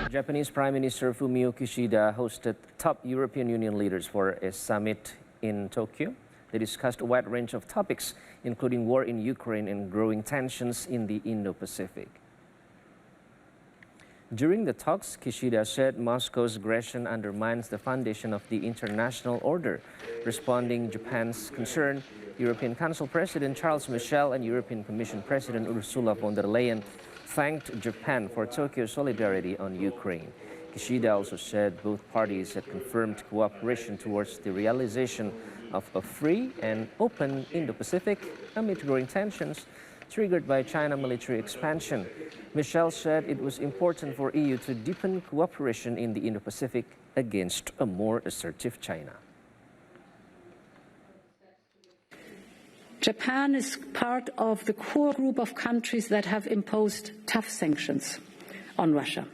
Japanese Prime Minister Fumio Kishida hosted top European Union leaders for a summit in Tokyo. They discussed a wide range of topics, including war in Ukraine and growing tensions in the Indo-Pacific. During the talks, Kishida said Moscow's aggression undermines the foundation of the international order. Responding Japan's concern, European Council President Charles Michel and European Commission President Ursula von der Leyen thanked Japan for Tokyo's solidarity on Ukraine. Kishida also said both parties had confirmed cooperation towards the realization of a free and open Indo-Pacific amid growing tensions triggered by China military expansion. Michel said it was important for EU to deepen cooperation in the Indo-Pacific against a more assertive China. Japan is part of the core group of countries that have imposed tough sanctions on Russia.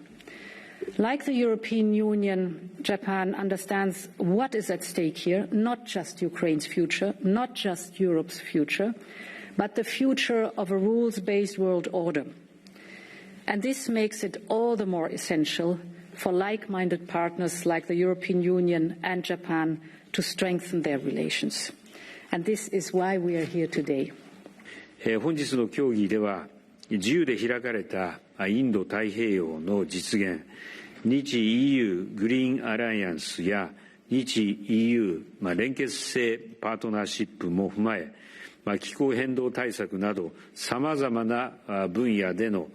Like the European Union, Japan understands what is at stake here, not just Ukraine's future, not just Europe's future, but the future of a rules-based world order. And this makes it all the more essential for like-minded partners like the European Union and Japan to strengthen their relations. And this is why we are here today. 本日の協議では、自由で開かれたインド太平洋の実現、日 EU グリーンアライアンスや日 EU 連結性パートナーシップも踏まえ、気候変動対策など様々な分野での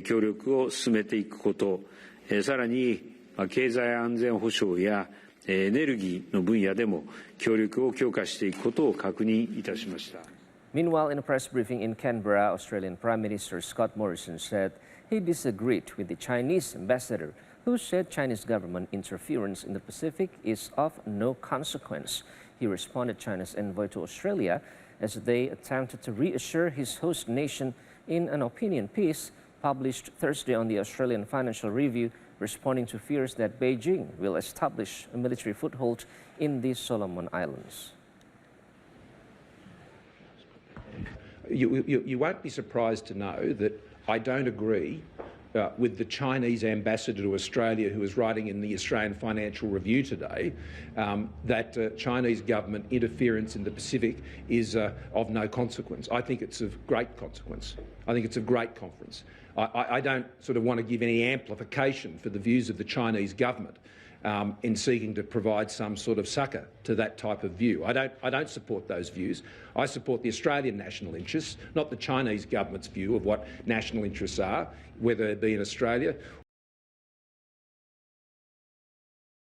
協力を進めていくこと、さらに経済安全保障やエネルギーの分野でも協力を強化していくことを確認いたしました。Meanwhile, in a press briefing in Canberra, Australian Prime Minister Scott Morrison said he disagreed with the Chinese ambassador, who said Chinese government interference in the Pacific is of no consequence. He responded China's envoy to Australia as they attempted to reassure his host nation in an opinion piece published Thursday on the Australian Financial Review, responding to fears that Beijing will establish a military foothold in the Solomon Islands. You won't be surprised to know that I don't agree with the Chinese ambassador to Australia, who is writing in the Australian Financial Review today, that Chinese government interference in the Pacific is of no consequence. I think it's of great consequence. I think it's a great conference. I don't sort of want to give any amplification for the views of the Chinese government in seeking to provide some sort of succour to that type of view. I don't support those views. I support the Australian national interests, not the Chinese government's view of what national interests are, whether it be in Australia